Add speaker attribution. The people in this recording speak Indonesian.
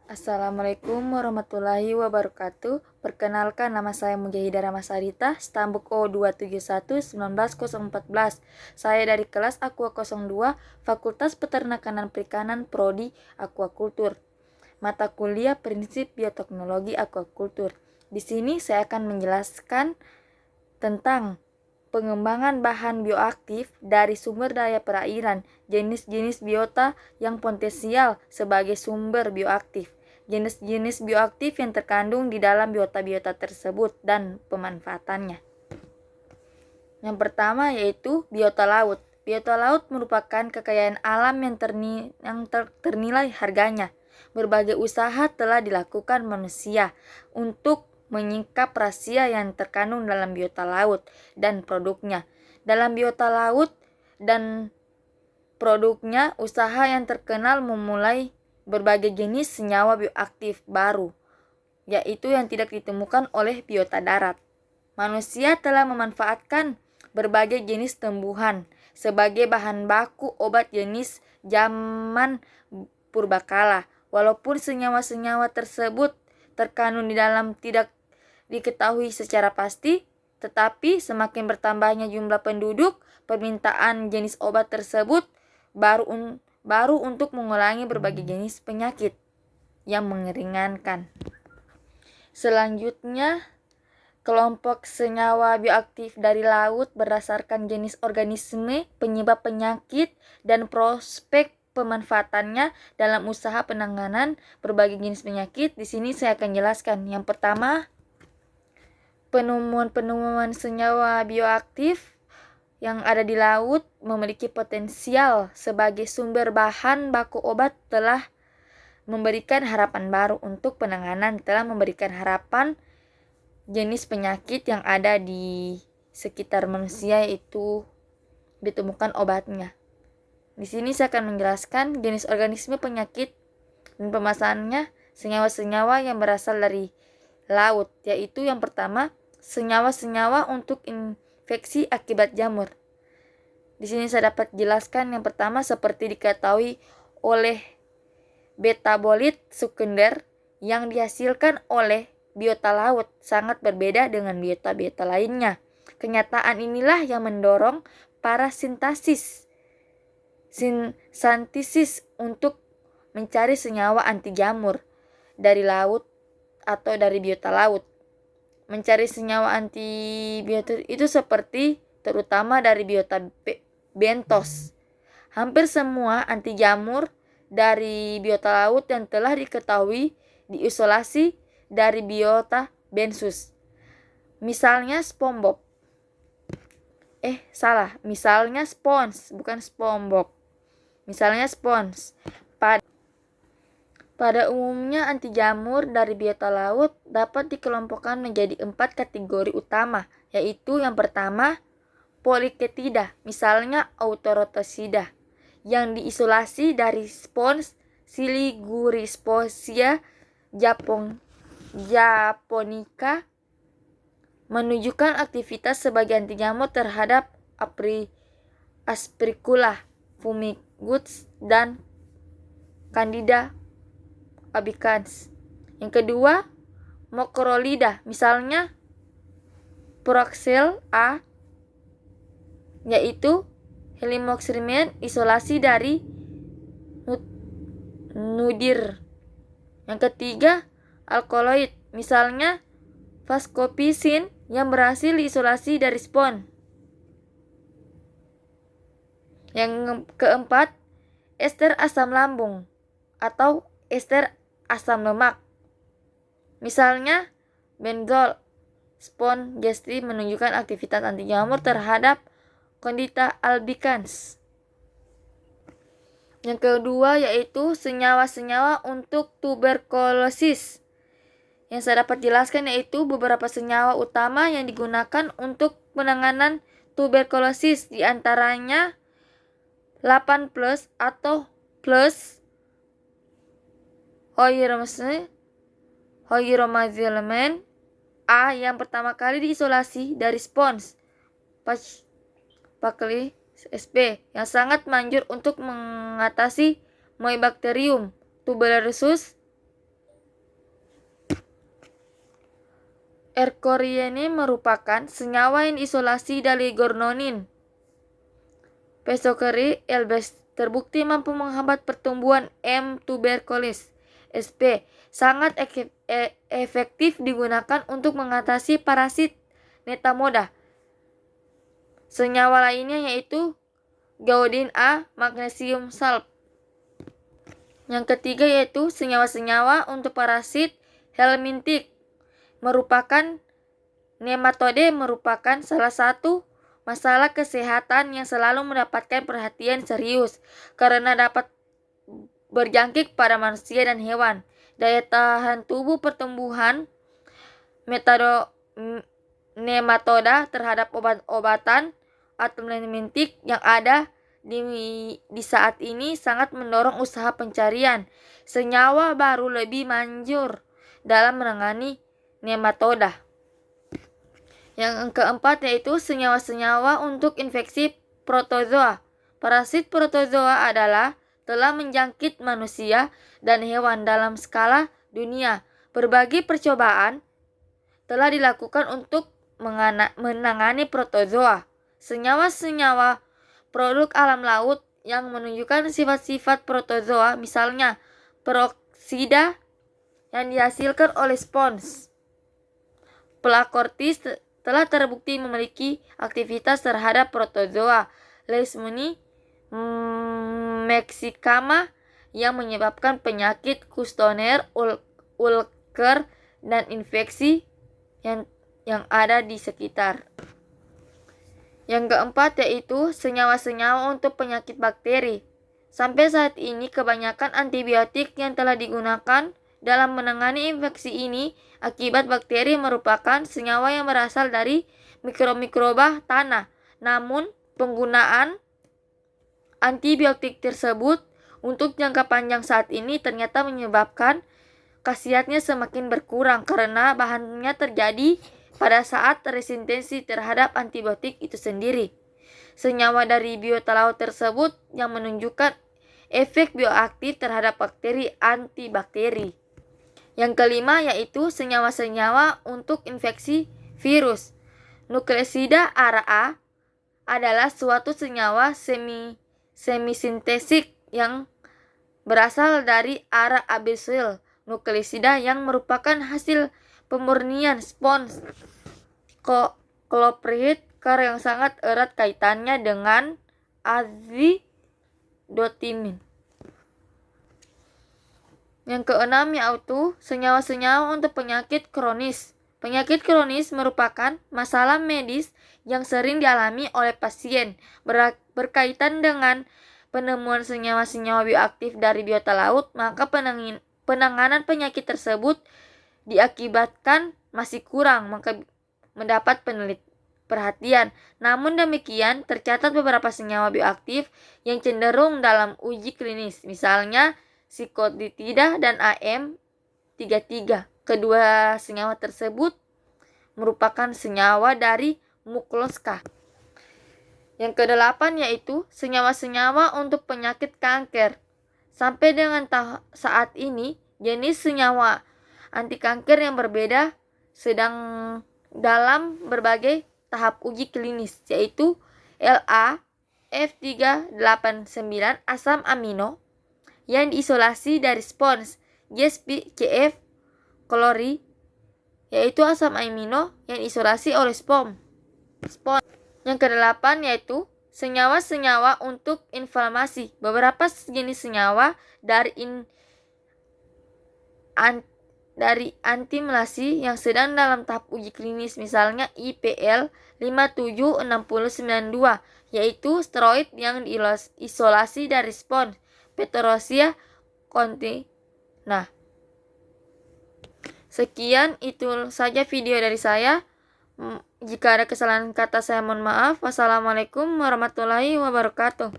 Speaker 1: Assalamualaikum warahmatullahi wabarakatuh. Perkenalkan, nama saya Mujahidah Ramasarita, stambuk O271-19014. Saya dari kelas Aqua 02, Fakultas Peternakan dan Perikanan, Prodi Aquakultur. Mata kuliah Prinsip Bioteknologi Aquakultur. Di sini saya akan menjelaskan tentang pengembangan bahan bioaktif dari sumber daya perairan, jenis-jenis biota yang potensial sebagai sumber bioaktif, jenis-jenis bioaktif yang terkandung di dalam biota-biota tersebut, dan pemanfaatannya. Yang pertama yaitu biota laut. Biota laut merupakan kekayaan alam yang ternilai harganya. Berbagai usaha telah dilakukan manusia untuk menyingkap rahasia yang terkandung dalam biota laut dan produknya. Dalam biota laut dan produknya, usaha yang terkenal memulai berbagai jenis senyawa bioaktif baru, yaitu yang tidak ditemukan oleh biota darat. Manusia telah memanfaatkan berbagai jenis tumbuhan sebagai bahan baku obat jenis zaman purbakala. Walaupun senyawa-senyawa tersebut terkandung di dalam tidak diketahui secara pasti, tetapi semakin bertambahnya jumlah penduduk, permintaan jenis obat tersebut baru untuk mengulangi berbagai jenis penyakit yang meringankan. Selanjutnya, kelompok senyawa bioaktif dari laut berdasarkan jenis organisme, penyebab penyakit, dan prospek pemanfaatannya dalam usaha penanganan berbagai jenis penyakit. Di sini saya akan jelaskan. Yang pertama, penemuan senyawa bioaktif yang ada di laut memiliki potensial sebagai sumber bahan baku obat telah memberikan harapan baru untuk penanganan, telah memberikan harapan jenis penyakit yang ada di sekitar manusia itu ditemukan obatnya. Di sini saya akan menjelaskan jenis organisme penyakit dan pemasannya senyawa-senyawa yang berasal dari laut, yaitu yang pertama, senyawa-senyawa untuk infeksi akibat jamur. Di sini saya dapat jelaskan yang pertama seperti diketahui oleh betabolit sekunder yang dihasilkan oleh biota laut sangat berbeda dengan biota-biota lainnya. Kenyataan inilah yang mendorong para sintesis untuk mencari senyawa anti jamur dari laut atau dari biota laut. Mencari senyawa antibiotik itu seperti terutama dari biota bentos. Hampir semua anti jamur dari biota laut yang telah diketahui diisolasi dari biota bensus. Misalnya SpongeBob. Misalnya spons, bukan SpongeBob. Misalnya spons. Pada umumnya, anti jamur dari biota laut dapat dikelompokkan menjadi 4 kategori utama, yaitu yang pertama, Polychaetida, misalnya Autorotosida, yang diisolasi dari spons Siligurisphosia japonica, menunjukkan aktivitas sebagai anti jamur terhadap Aspergillus fumigus dan Candida albicans. Yang kedua, Macrolida, misalnya Proxel A, yaitu Helimoxymen, isolasi dari Nudir. Yang ketiga, alkaloid, misalnya Phascopisin, yang berhasil diisolasi dari spons. Yang keempat, ester asam lambung atau ester asam lemak, misalnya benzol. Spons gestri menunjukkan aktivitas anti jamur terhadap Candida albicans. Yang kedua yaitu senyawa-senyawa untuk tuberkulosis. Yang saya dapat jelaskan yaitu beberapa senyawa utama yang digunakan untuk penanganan tuberkulosis, diantaranya 8+ atau plus Hydroxyzylmen A yang pertama kali diisolasi dari spons Pachyphyllus sp yang sangat manjur untuk mengatasi Mycobacterium tuberculosis Erkoriene merupakan senyawa yang diisolasi dari gornonin. Pesokeri Elbes terbukti mampu menghambat pertumbuhan M. tuberculosis. SP sangat efektif digunakan untuk mengatasi parasit Netamoda. Senyawa lainnya yaitu Gaudin A, magnesium salt. Yang ketiga yaitu senyawa-senyawa untuk parasit helmintik. Nematode merupakan salah satu masalah kesehatan yang selalu mendapatkan perhatian serius karena dapat berjangkit pada manusia dan hewan. Daya tahan tubuh pertumbuhan nematoda terhadap obat-obatan atau helmintik yang ada di saat ini sangat mendorong usaha pencarian senyawa baru lebih manjur dalam menangani nematoda. Yang keempat yaitu senyawa-senyawa untuk infeksi protozoa. Parasit protozoa telah menjangkit manusia dan hewan dalam skala dunia. Berbagai percobaan telah dilakukan untuk menangani protozoa. Senyawa-senyawa produk alam laut yang menunjukkan sifat-sifat protozoa, misalnya peroksida yang dihasilkan oleh spons. Plakortis telah terbukti memiliki aktivitas terhadap protozoa. Leishmania mexicana yang menyebabkan penyakit kustoner, ulcer, dan infeksi yang ada di sekitar. Yang keempat yaitu senyawa-senyawa untuk penyakit bakteri. Sampai saat ini kebanyakan antibiotik yang telah digunakan dalam menangani infeksi ini akibat bakteri merupakan senyawa yang berasal dari mikroba tanah. Namun penggunaan antibiotik tersebut untuk jangka panjang saat ini ternyata menyebabkan khasiatnya semakin berkurang karena bahannya terjadi pada saat resistensi terhadap antibiotik itu sendiri. Senyawa dari biota laut tersebut yang menunjukkan efek bioaktif terhadap bakteri antibakteri. Yang kelima yaitu senyawa-senyawa untuk infeksi virus. Nukleosida RA adalah suatu senyawa semisintetik yang berasal dari ara abesyl nukleosida yang merupakan hasil pemurnian spons chlorpromid yang sangat erat kaitannya dengan azidotimin. Yang keenam yaitu senyawa-senyawa untuk penyakit kronis. Penyakit kronis merupakan masalah medis yang sering dialami oleh pasien berkaitan dengan penemuan senyawa-senyawa bioaktif dari biota laut, maka penanganan penyakit tersebut diakibatkan masih kurang mendapat perhatian. Namun demikian, tercatat beberapa senyawa bioaktif yang cenderung dalam uji klinis, misalnya psikotida dan AM33. Kedua senyawa tersebut merupakan senyawa dari mukloska. Yang kedelapan yaitu senyawa-senyawa untuk penyakit kanker. Sampai dengan saat ini, jenis senyawa anti kanker yang berbeda sedang dalam berbagai tahap uji klinis, yaitu LA-F389 asam amino yang diisolasi dari spons GSP-CF klori, yaitu asam amino yang diisolasi oleh spons. Yang kedelapan yaitu senyawa-senyawa untuk inflamasi. Beberapa jenis senyawa dari antiinflamasi yang sedang dalam tahap uji klinis, misalnya IPL 576092, yaitu steroid yang diisolasi dari spons Peterosia conti. Nah, sekian itu saja video dari saya. Jika ada kesalahan kata saya mohon maaf. Wassalamualaikum warahmatullahi wabarakatuh.